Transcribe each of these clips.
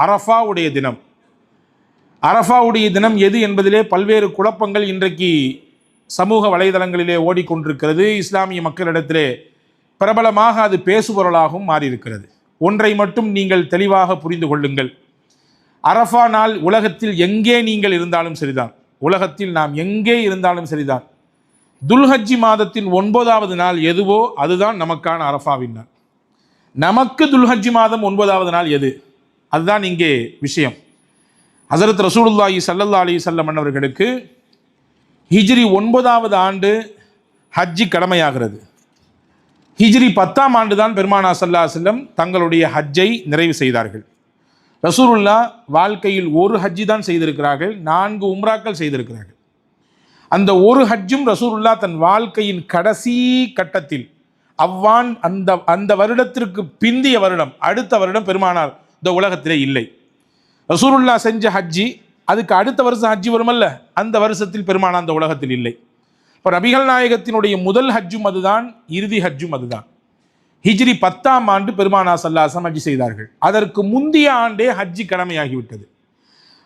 அரஃபாவுடைய தினம். அரஃபாவுடைய தினம் எது என்பதிலே பல்வேறு குழப்பங்கள் இன்றைக்கு சமூக வலைதளங்களிலே ஓடிக்கொண்டிருக்கிறது. இஸ்லாமிய மக்களிடத்திலே பிரபலமாக அது பேசுபொருளாகவும் மாறியிருக்கிறது. ஒன்றை மட்டும் நீங்கள் தெளிவாக புரிந்து கொள்ளுங்கள். அரஃபா நாள் உலகத்தில் எங்கே நீங்கள் இருந்தாலும் சரிதான், உலகத்தில் நாம் எங்கே இருந்தாலும் சரிதான், துல்ஹஜ்ஜி மாதத்தின் 9வது நாள் எதுவோ அதுதான் நமக்கான அரஃபாவின் நாள். நமக்கு துல்ஹஜ்ஜி மாதம் 9வது நாள் எது, அதுதான் இங்கே விஷயம். ஹஸரத் ரசூலுல்லாஹி ஸல்லல்லாஹு அலைஹி வஸல்லம் அவர்களுக்கு ஹிஜ்ரி 9வது ஆண்டு ஹஜ்ஜி கடமையாகிறது. ஹிஜ்ரி 10ஆம் ஆண்டு தான் பெருமானா ஸல்லல்லாஹு அலைஹி வஸல்லம் தங்களுடைய ஹஜ்ஜை நிறைவு செய்தார்கள். ரசூலுல்லாஹ் வாழ்க்கையில் ஒரு ஹஜ்ஜி தான் செய்திருக்கிறார்கள், 4 உம்ராக்கள் செய்திருக்கிறார்கள். அந்த ஒரு ஹஜ்ஜும் ரசூலுல்லாஹ் தன் வாழ்க்கையின் கடைசி கட்டத்தில் அந்த வருடத்திற்கு பிந்திய வருடம், அடுத்த வருடம் பெருமானார் இந்த உலகத்திலே இல்லை. ரசூலுல்லாஹ் செஞ்ச ஹஜ்ஜி அதுக்கு அடுத்த வருஷம் ஹஜ்ஜி வருமல்ல, அந்த வருஷத்தில் பெருமானார் அந்த உலகத்தில் இல்லை. இப்போ நபிகள் நாயகத்தினுடைய முதல் ஹஜ்ஜும் அதுதான், இறுதி ஹஜ்ஜும் அதுதான். ஹிஜ்ரி 10ஆம் ஆண்டு பெருமானார் ஸல்லல்லாஹு அலைஹி வஸல்லம் ஹஜ்ஜி செய்தார்கள். அதற்கு முந்தைய ஆண்டே ஹஜ்ஜி கடமையாகிவிட்டது.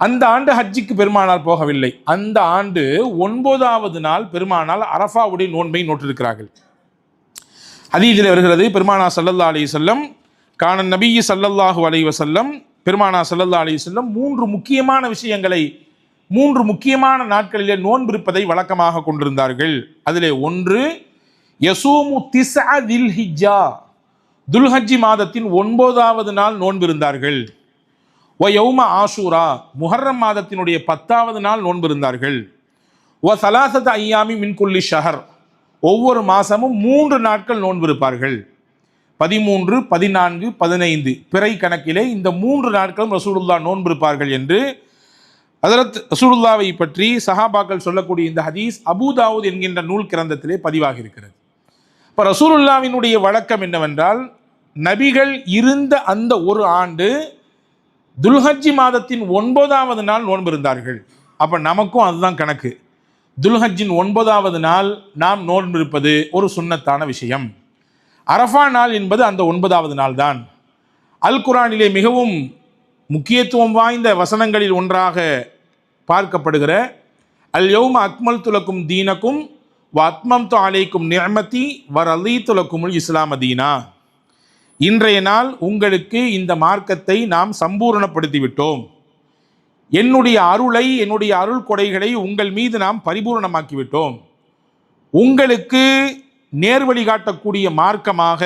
அந்த ஆண்டு ஹஜ்ஜிக்கு பெருமானார் போகவில்லை. அந்த ஆண்டு 9வது நாள் பெருமானார் அரஃபாவுடைய நோன்பை நோற்றிருக்கிறார்கள். ஹதீஸில் வருகிறது, பெருமானார் ஸல்லல்லாஹு அலைஹி வஸல்லம் கான நபி ஸல்லல்லாஹு அலைஹி வஸல்லம், பெருமானார் ஸல்லல்லாஹு அலைஹி வஸல்லம் 3 முக்கியமான விஷயங்களை 3 முக்கியமான நாட்களிலே நோன்பிருப்பதை வழக்கமாக கொண்டிருந்தார்கள். அதிலே ஒன்று யசூமு திஸ்அ தில்ஹிஜ்ஜா, துல்ஹஜ்ஜி மாதத்தின் 9வது நாள் நோன்பிருந்தார்கள். வ யௌம ஆஷூரா, முஹர்ரம் மாதத்தினுடைய 10வது நாள் நோன்பிருந்தார்கள். வ ஸலாஸத ஐயாமி மின் குல்லி ஷஹர், ஒவ்வொரு மாதமும் 3 நாட்கள் நோன்பிருப்பார்கள். 13, 14, 15 பிறை கணக்கிலே இந்த 3 நாட்களும் ரசூலுல்லாஹ் நோன்பிருப்பார்கள் என்று ஹஸரத் ரசூலுல்லாஹ்வை பற்றி சஹாபாக்கள் சொல்லக்கூடிய இந்த ஹதீஸ் அபூதாவூத் என்கின்ற நூல் கிரந்தத்திலே பதிவாகி இருக்கிறது. இப்போ ரசூலுல்லாஹ்வினுடைய வழக்கம் என்னவென்றால், நபிகள் இருந்த அந்த ஒரு ஆண்டு துல்ஹஜ்ஜி மாதத்தின் 9வது நாள் நோன்பிருந்தார்கள். அப்போ நமக்கும் அதுதான் கணக்கு. துல்ஹஜ்ஜின் 9வது நாள் நாம் நோன்பிருப்பது ஒரு சுன்னத்தான விஷயம். அரஃபா நாள் என்பது அந்த 9வது நாள் தான். அல் குர்ஆனிலே மிகவும் முக்கியத்துவம் வாய்ந்த வசனங்களில் ஒன்றாக பார்க்கப்படுகிற அல் யௌம அக்மல்து லக்கும் தீனக்கும் வ அத்மம்து அலைக்கும் நிஅமதி வ ரலீது லக்குமுல் இஸ்லாம தீனா, இன்றைய நாள் உங்களுக்கு இந்த மார்க்கத்தை நாம் சம்பூரணப்படுத்திவிட்டோம், என்னுடைய அருளை, என்னுடைய அருள் கொடைகளை உங்கள் மீது நாம் பரிபூர்ணமாக்கிவிட்டோம், உங்களுக்கு நேர்வழி காட்டக்கூடிய மார்க்கமாக,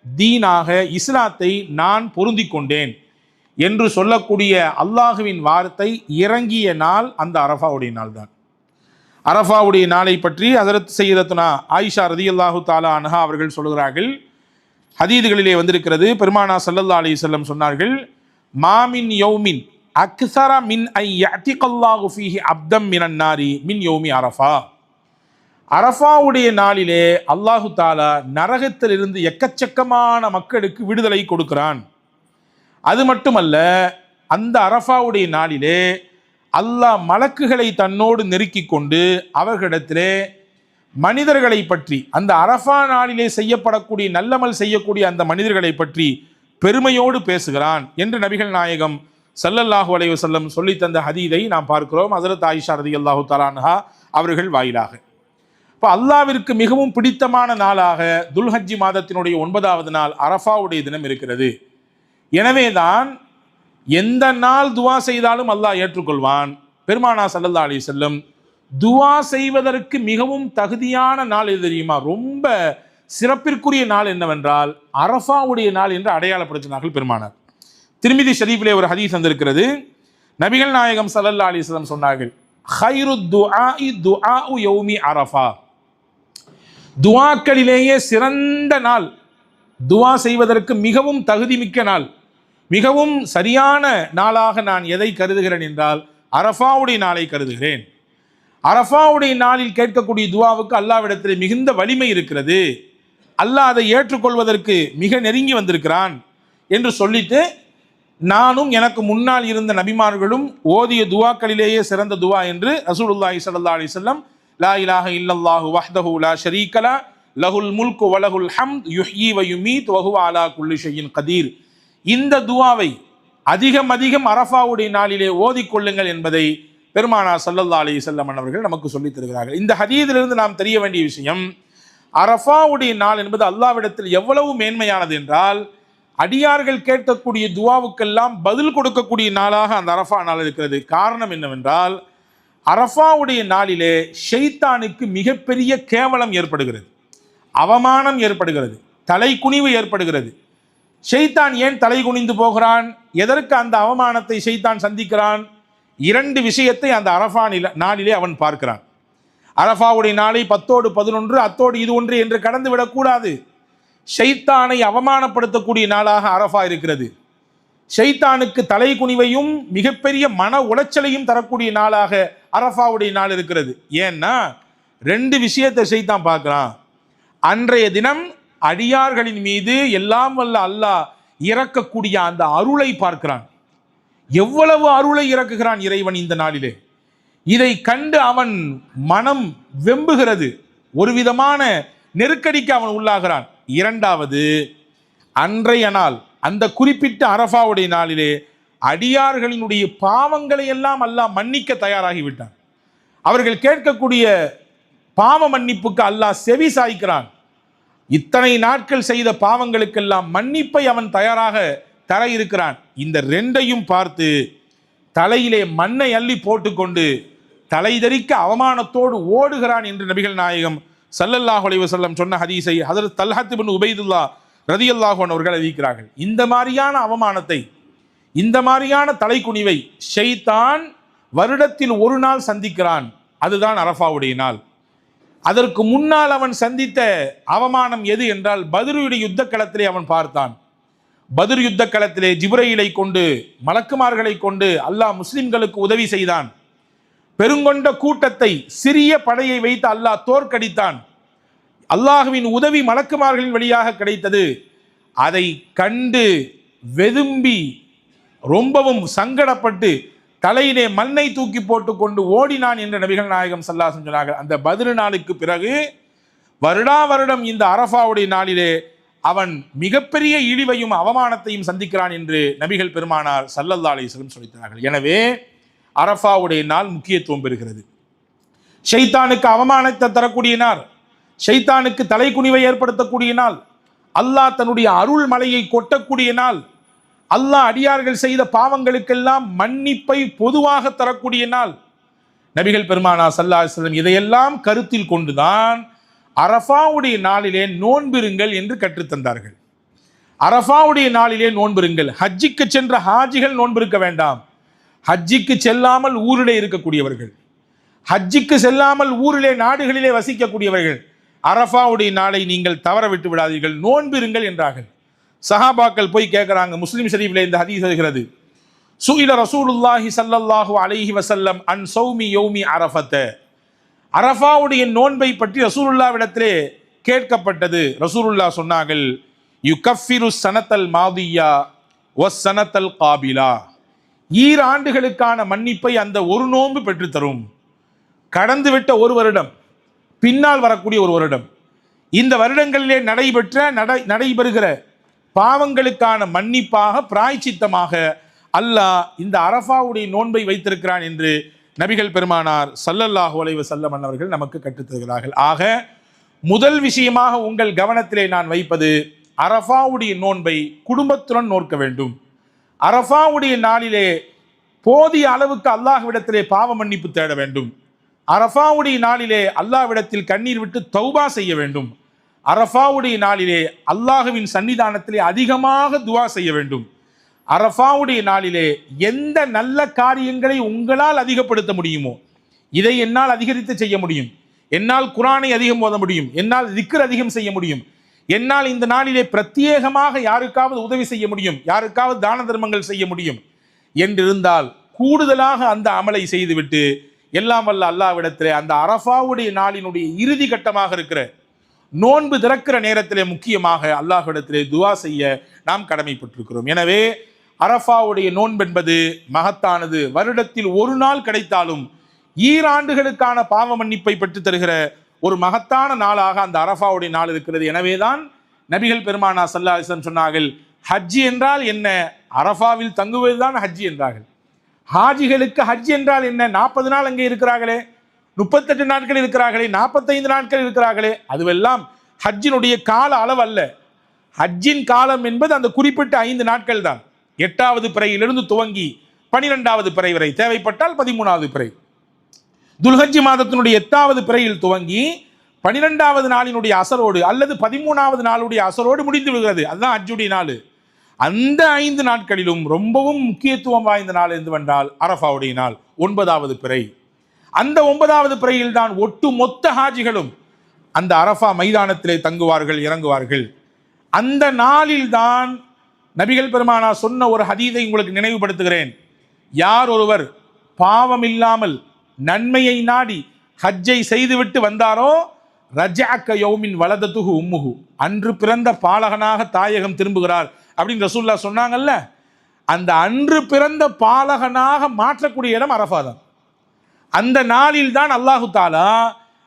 தீனாக இஸ்லாத்தை நான் பொருந்தி கொண்டேன் என்று சொல்லக்கூடிய அல்லாஹுவின் வார்த்தை இறங்கிய நாள் அந்த அரஃபாவுடைய நாள் தான். அரஃபாவுடைய நாளை பற்றி ஹஸரத் சய்யிதத்துனா ஆயிஷா ரலியல்லாஹு தஆலா அன்ஹா அவர்கள் சொல்கிறார்கள், ஹதீதுகளிலே வந்திருக்கிறது, பெருமானார் ஸல்லல்லாஹு அலைஹி வஸல்லம் சொன்னார்கள், மாமின் யௌமின் அக்ஸர மின் ஐ யஅதிகல்லாஹு ஃபீஹி அப்தம் மினன் நாரி மின் யௌமி அரஃபா, அரஃபாவுடைய நாளிலே அல்லாஹு தாலா நரகத்திலிருந்து எக்கச்சக்கமான மக்களுக்கு விடுதலை கொடுக்கிறான். அது மட்டுமல்ல, அந்த அரஃபாவுடைய நாளிலே அல்லாஹ் மலக்குகளை தன்னோடு நெருக்கி கொண்டு அவர்களிடத்திலே மனிதர்களை பற்றி, அந்த அரஃபா நாளிலே செய்யப்படக்கூடிய நல்லமல் செய்யக்கூடிய அந்த மனிதர்களை பற்றி பெருமையோடு பேசுகிறான் என்று நபிகள் நாயகம் ஸல்லல்லாஹு அலைஹி வஸல்லம் சொல்லி தந்த ஹதீதை நாம் பார்க்கிறோம் ஹஸரத் ஆயிஷா ரலியல்லாஹு தஆலா அன்ஹா அவர்கள் வாயிலாக. இப்போ அல்லாவிற்கு மிகவும் பிடித்தமான நாளாக துல்ஹஜ்ஜி மாதத்தினுடைய 9வது நாள் அரஃபாவுடைய தினம் இருக்கிறது. எனவேதான் எந்த நாள் துவா செய்தாலும் அல்லாஹ் ஏற்றுக்கொள்வான். பெருமானார் ஸல்லல்லாஹு அலைஹி வஸல்லம் துவா செய்வதற்கு மிகவும் தகுதியான நாள் எது தெரியுமா? ரொம்ப சிறப்பிற்குரிய நாள் என்னவென்றால் அரஃபாவுடைய நாள் என்று அடையாளப்படுத்தினார்கள் பெருமானார். திர்மிதி ஷரீஃபிலே ஒரு ஹதீஸ் வந்திருக்கிறது. நபிகள் நாயகம் ஸல்லல்லாஹு அலைஹி வஸல்லம் சொன்னார்கள், ஹைரு துஆஇ துஆஉ யௌமி அரஃபா, துஆக்களிலேயே சிறந்த நாள், துஆ செய்வதற்கு மிகவும் தகுதிமிக்க நாள், மிகவும் சரியான நாளாக நான் எதை கருதுகிறேன் என்றால் அரஃபாவுடைய நாளை கருதுகிறேன். அரஃபாவுடைய நாளில் கேட்கக்கூடிய துஆவுக்கு அல்லாஹ்விடத்தில் மிகுந்த வலிமை இருக்கிறது, அல்லாஹ் அதை ஏற்றுக்கொள்வதற்கு மிக நெருங்கி வந்திருக்கிறான் என்று சொல்லிட்டு, நானும் எனக்கு முன்னால் இருந்த நபிமார்களும் ஓதிய துஆக்களிலேயே சிறந்த துஆ என்று ரசூலுல்லாஹி ஸல்லல்லாஹு அலைஹி வஸல்லம் லா இலாஹ இல்லல்லாஹு வஹ்தஹு லா ஷரீக லஹு லஹுல் முல்கு வலஹுல் ஹம்த் யுஹ்யி வ யுமீத் வஹுவ அலா குல்லி ஷைஇன் கதீர், இந்த துஆவை அதிகம் அதிகம் அரஃபாவுடைய நாளிலே ஓதிக்கொள்ளுங்கள் என்பதை பெருமானார் ஸல்லல்லாஹு அலைஹி வஸல்லம் அவர்கள் நமக்கு சொல்லித் தருகிறார்கள். இந்த ஹதீஸிலிருந்து நாம் தெரிய வேண்டிய விஷயம், அரஃபாவுடைய நாள் என்பது அல்லாஹ்விடத்தில் எவ்வளவு மேன்மையானது என்றால், அடியார்கள் கேட்கக்கூடிய துவாவுக்கெல்லாம் பதில் கொடுக்கக்கூடிய நாளாக அந்த அரஃபா நாள் இருக்கிறது. காரணம் என்னவென்றால், அரஃபாவுடைய நாளிலே ஷைத்தானுக்கு மிகப்பெரிய கேவலம் ஏற்படுகிறது, அவமானம் ஏற்படுகிறது, தலைக்குனிவு ஏற்படுகிறது. ஷைத்தான் ஏன் தலை குனிந்து போகிறான்? எதற்கு அந்த அவமானத்தை ஷைத்தான் சந்திக்கிறான்? இரண்டு விஷயத்தை அந்த அரஃபா நாளிலே அவன் பார்க்கிறான். அரஃபாவுடைய நாளை 10ஓடு 11 அத்தோடு இது ஒன்று என்று கடந்து விடக்கூடாது. ஷைத்தானை அவமானப்படுத்தக்கூடிய நாளாக அரஃபா இருக்கிறது. ஷைத்தானுக்கு தலை குனிவையும் மிகப்பெரிய மன உளைச்சலையும் தரக்கூடிய நாளாக அரஃபாவுடைய நாள் இருக்கிறது. ஏன்னா ரெண்டு விஷயத்தை ஷைத்தான் பார்க்கிறான். அன்றைய தினம் அடியார்களின் மீது எல்லாம் வல்ல அல்லாஹ் இறக்கக்கூடிய அந்த அருளை பார்க்கிறான். எவ்வளவு அருளை இறக்குகிறான் இறைவன் இந்த நாளிலே. இதை கண்டு அவன் மனம் வெம்புகிறது, ஒரு விதமான நெருக்கடிக்கு அவன் உள்ளாகிறான். இரண்டாவது, அன்றைய நாள் அந்த குறிப்பிட்ட அரஃபாவுடைய நாளிலே அடியார்களினுடைய பாவங்களை எல்லாம் அல்லாஹ் மன்னிக்க தயாராகிவிட்டான். அவர்கள் கேட்கக்கூடிய பாவ மன்னிப்புக்கு அல்லாஹ் செவி சாய்க்கிறான். இத்தனை நாட்கள் செய்த பாவங்களுக்கெல்லாம் மன்னிப்பை அவன் தயாராக தர இருக்கிறான். இந்த ரெண்டையும் பார்த்து தலையிலே மண்ணை அள்ளி போட்டுக்கொண்டு தலைதறிக்க அவமானத்தோடு ஓடுகிறான் என்று நபிகள் நாயகம் ஸல்லல்லாஹு அலைஹி வஸல்லம் சொன்ன ஹதீஸை ஹஜ்ரத் தல்ஹத் இப்னு உபைதுல்லாஹ் ரலியல்லாஹு அன்ஹு அவர்கள் அறிவிக்கிறார்கள். இந்த மாதிரியான அவமானத்தை, இந்த மாதிரியான தலைக்குனிவை ஷைத்தான் வருடத்தில் ஒரு நாள் சந்திக்கிறான். அதுதான் அரஃபாவுடைய நாள். அதற்கு முன்னால் அவன் சந்தித்த அவமானம் எது என்றால், பத்ருடைய யுத்த களத்திலே அவன் பார்த்தான். பத்ர் யுத்த களத்திலே ஜிப்ரீலை கொண்டு, மலக்குமார்களை கொண்டு அல்லாஹ் முஸ்லிம்களுக்கு உதவி செய்தான். பெருங்கொண்ட கூட்டத்தை, சிறிய படையை வைத்து அல்லாஹ் தோற்கடித்தான். அல்லாஹுவின் உதவி மலக்குமார்களின் வழியாக கிடைத்தது. அதை கண்டு வெதும்பி ரொம்பவும் சங்கடப்பட்டு தலையிலே மண்ணை தூக்கி போட்டு கொண்டு ஓடினான் என்று நபிகள் நாயகம் ஸல்லல்லாஹு அலைஹி வஸல்லம் சொன்னார்கள். அந்த பத்ர் நாளுக்கு பிறகு வருடா வருடம் இந்த அரஃபாவுடைய நாளிலே அவன் மிகப்பெரிய இழிவையும் அவமானத்தையும் சந்திக்கிறான் என்று நபிகள் பெருமானார் ஸல்லல்லாஹு அலைஹி வஸல்லம் சொல்லித்தார்கள். எனவே அரஃபாவுடைய நாள் முக்கியத்துவம் பெறுகிறது. ஷைத்தானுக்கு அவமானத்தை தரக்கூடிய நாள், ஷைத்தானுக்கு தலைக்குனிவை ஏற்படுத்தக்கூடிய நாள், அல்லாஹ் தன்னுடைய அருள் மலையை கொட்டக்கூடிய நாள், அல்லாஹ் அடியார்கள் செய்த பாவங்களுக்கெல்லாம் மன்னிப்பை பொதுவாக தரக்கூடிய நாள். நபிகள் பெருமானார் ஸல்லல்லாஹு அலைஹி வஸல்லம் இதையெல்லாம் கருத்தில் கொண்டுதான் அரஃபாவுடைய நாளிலே நோன்பிருங்கள் என்று கற்றுத்தந்தார்கள். அரஃபாவுடைய நாளிலே நோன்பிருங்கள். ஹஜ்ஜிக்கு சென்ற ஹாஜிகள் நோன்பிருக்க வேண்டாம். ஹஜ்ஜிக்கு செல்லாமல் ஊரிலே இருக்கக்கூடியவர்கள், ஹஜ்ஜிக்கு செல்லாமல் ஊரிலே நாடுகளிலே வசிக்கக்கூடியவர்கள் அரஃபாவுடைய நாளை நீங்கள் தவற விட்டு விடாதீர்கள், நோன்பிருங்கள் என்றார்கள். சஹாபாக்கள் போய் கேட்குறாங்க. முஸ்லிம் ஷரீஃபில் இந்த ஹதீஸ் வருகிறது. சுஇல ரசூலுல்லாஹி ஸல்லல்லாஹு அலைஹி வஸல்லம் அன் ஸௌமி யௌமி அரஃபத. அரஃபாவுடைய நோன்பை பற்றி ரசூலுல்லாஹ்விடத்திலே கேட்கப்பட்டது. ரசூலுல்லாஹ் சொன்னார்கள், யுகஃபிரு ஸனத்தல் மாதியா வஸ் ஸனத்தல் காபிலா. ஈராண்டுகளுக்கான மன்னிப்பை அந்த ஒரு நோன்பு பெற்றுத்தரும். கடந்துவிட்ட ஒரு வருடம், பின்னால் வரக்கூடிய ஒரு வருடம், இந்த வருடங்களிலே நடைபெறுகிற பாவங்களுக்கான மன்னிப்பாக, பிராய்ச்சித்தமாக அல்லாஹ் இந்த அரஃபாவுடைய நோன்பை வைத்திருக்கிறான் என்று நபிகள் பெருமானார் ஸல்லல்லாஹு அலைஹி வஸல்லம் அவர்கள் நமக்கு கற்றுத்தருகிறார்கள். ஆக முதல் விஷயமாக உங்கள் கவனத்திலே நான் வைப்பது, அரஃபாவுடைய நோன்பை குடும்பத்துடன் நோக்க வேண்டும். அரஃபாவுடைய நாளிலே போதிய அளவுக்கு அல்லாஹ்விடத்திலே பாவ மன்னிப்பு தேட வேண்டும். அரஃபாவுடைய நாளிலே அல்லாஹ்விடத்தில் கண்ணீர் விட்டு தௌபா செய்ய வேண்டும். அரஃபாவுடைய நாளிலே அல்லாஹுவின் சன்னிதானத்திலே அதிகமாக துவா செய்ய வேண்டும். அரஃபாவுடைய நாளிலே எந்த நல்ல காரியங்களை உங்களால் அதிகப்படுத்த முடியுமோ இதை என்னால் அதிகரித்து செய்ய முடியும். என்னால் குர்ஆனை அதிகம் ஓத முடியும், என்னால் திக்ர் அதிகம் செய்ய முடியும், என்னால் இந்த நாளிலே பிரத்யேகமாக யாருக்காவது உதவி செய்ய முடியும், யாருக்காவது தான தர்மங்கள் செய்ய முடியும் என்றிருந்தால் கூடுதலாக அந்த அமலை செய்துவிட்டு எல்லாம் வல்ல அல்லாஹ்விடத்திலே அந்த அரஃபாவுடைய நாளினுடைய இறுதி கட்டமாக இருக்கிற நோன்பு திறக்கிற நேரத்திலே முக்கியமாக அல்லாஹ்விடத்திலே துவா செய்ய நாம் கடமைப்பட்டிருக்கிறோம். எனவே அரஃபாவுடைய நோன்பு என்பது மகத்தானது. வருடத்தில் ஒரு நாள் கிடைத்தாலும் ஈராண்டுகளுக்கான பாவ மன்னிப்பை பெற்றுத் தருகிற ஒரு மகத்தான நாளாக அந்த அரஃபாவுடைய நாள் இருக்கிறது. எனவேதான் நபிகள் பெருமானார் ஸல்லல்லாஹு அலைஹி வஸல்லம் சொன்னார்கள், ஹஜ் என்றால் என்ன, அரஃபாவில் தங்குவதுதான் ஹஜ் என்றார்கள். ஹாஜிகளுக்கு ஹஜ் என்றால் என்ன? 40 நாள் அங்கே இருக்கிறார்களே, 38 நாட்கள் இருக்கிறார்களே, 45 நாட்கள் இருக்கிறார்களே, அதுவெல்லாம் ஹஜ்ஜினுடைய கால அளவு அல்ல. ஹஜ்ஜின் காலம் என்பது அந்த குறிப்பிட்ட 5 நாட்கள் தான். 8வது பிறையிலிருந்து துவங்கி 12வது பிறை வரை, தேவைப்பட்டால் 13வது பிறை. துல்ஹஜ் மாதத்தினுடைய 8வது பிறையில் துவங்கி 12வது நாளினுடைய அசரோடு அல்லது 13வது நாளுடைய அசரோடு முடிந்து விடுகிறது. அதுதான் ஹஜ்ஜுடைய நாள். அந்த 5 நாட்களிலும் ரொம்பவும் முக்கியத்துவம் வாய்ந்த நாள் எதுவென்றால் அரஃபாவுடைய நாள், 9வது பிறை. அந்த 9வது பிறையில் தான் ஒட்டு மொத்த ஹாஜிகளும் அந்த அரஃபா மைதானத்திலே தங்குவார்கள், இறங்குவார்கள். அந்த நாளில் தான் நபிகள் பெருமானார் சொன்ன ஒரு ஹதீஸை உங்களுக்கு நினைவுபடுத்துகிறேன். யார் ஒருவர் பாவம் இல்லாமல் நன்மையை நாடி ஹஜ்ஜை செய்துவிட்டு வந்தாரோ, ரஜஅக யௌமின் வலதத்துஹு உம்முஹு, அன்று பிறந்த பாலகனாக தாயகம் திரும்புகிறார் அப்படின்னு ரசூலுல்லாஹ் சொன்னாங்கல்ல. அந்த அன்று பிறந்த பாலகனாக மாற்றக்கூடிய இடம் அரஃபா தான். அந்த நாளில் தான் அல்லாஹு தாலா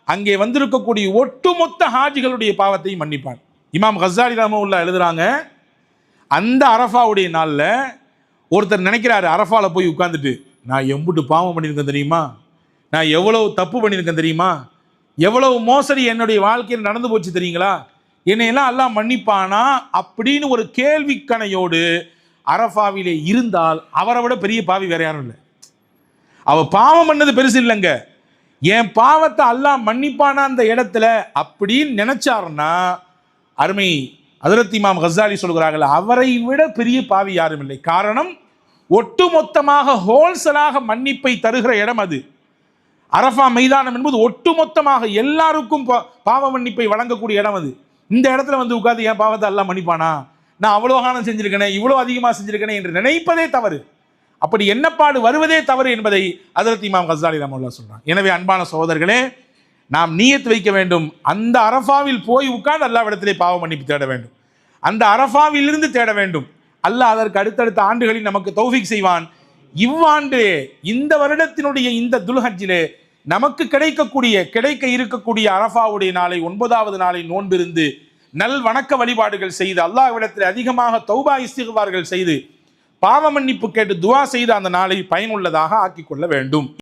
அங்கே வந்திருக்கக்கூடிய ஒட்டுமொத்த ஹாஜிகளுடைய பாவத்தையும் மன்னிப்பான். இமாம் கஸ்ஸாலி ரஹ்மத்துல்லாஹி எழுதுறாங்க, அந்த அரஃபாவுடைய நாளில் ஒருத்தர் நினைக்கிறாரு, அரஃபால போய் உட்கார்ந்துட்டு நான் எம்புட்டு பாவம் பண்ணியிருக்கேன் தெரியுமா, நான் எவ்வளவு தப்பு பண்ணியிருக்கேன் தெரியுமா, எவ்வளவு மோசடி என்னுடைய வாழ்க்கையில் நடந்து போச்சு தெரியுங்களா, என்னையெல்லாம் அல்லாஹ் மன்னிப்பானா அப்படின்னு ஒரு கேள்விக்கணையோடு அரஃபாவிலே இருந்தால் அவரை விட பெரிய பாவி வேற யாரும் இல்லை. அவ பாவம் பண்ணது பெருசு இல்லைங்க, என் பாவத்தை அல்லாஹ் மன்னிப்பானா அந்த இடத்துல அப்படின்னு நினைச்சாருன்னா, அருமை ஹஜ்ரத் இமாம் கஸ்ஸாலி சொல்கிறார்கள், அவரை விட பெரிய பாவி யாரும் இல்லை. காரணம், ஒட்டுமொத்தமாக ஹோல்சலாக மன்னிப்பை தருகிற இடம் அது. அரஃபா மைதானம் என்பது ஒட்டுமொத்தமாக எல்லாருக்கும் பாவ மன்னிப்பை வழங்கக்கூடிய இடம் அது. இந்த இடத்துல வந்து உட்கார்ந்து என் பாவத்தை அல்லாஹ் மன்னிப்பானா, நான் அவ்வளோ காலம் செஞ்சிருக்கேனே, இவ்வளோ அதிகமாக செஞ்சிருக்கேனே என்று நினைப்பதே தவறு. அப்படி எண்ணப்பாடு வருவதே தவறு என்பதை ஹஜ்ரத் இமாம் கஸ்ஸாலி ரஹ்மத்துல்லாஹி சொல்றாங்க. எனவே அன்பான சகோதரர்களே, நாம் நியத் வைக்க வேண்டும், அந்த அரஃபாவில் போய் உட்கார்ந்து அல்லாஹ்விடத்திலே பாவ மன்னிப்பு தேட வேண்டும், அந்த அரஃபாவில் இருந்து தேட வேண்டும். அல்லாஹ் அதற்கு அடுத்தடுத்த ஆண்டுகளில் நமக்கு தௌஃபீக் செய்வான். இவ்வாண்டு இந்த வருடத்தினுடைய இந்த துல்ஹஜ்ஜிலே நமக்கு கிடைக்க இருக்கக்கூடிய அரஃபாவுடைய நாளை, 9வது நாளை நோன்பிருந்து நல் வணக்க வழிபாடுகள் செய்து அல்லாஹ்விடத்தில் அதிகமாக தௌபா இஸ்திக்பார்கள் செய்து பாவ மன்னிப்பு கேட்டு துஆ செய்து அந்த நாளை பயனுள்ளதாக ஆக்கிக் கொள்ள வேண்டும்.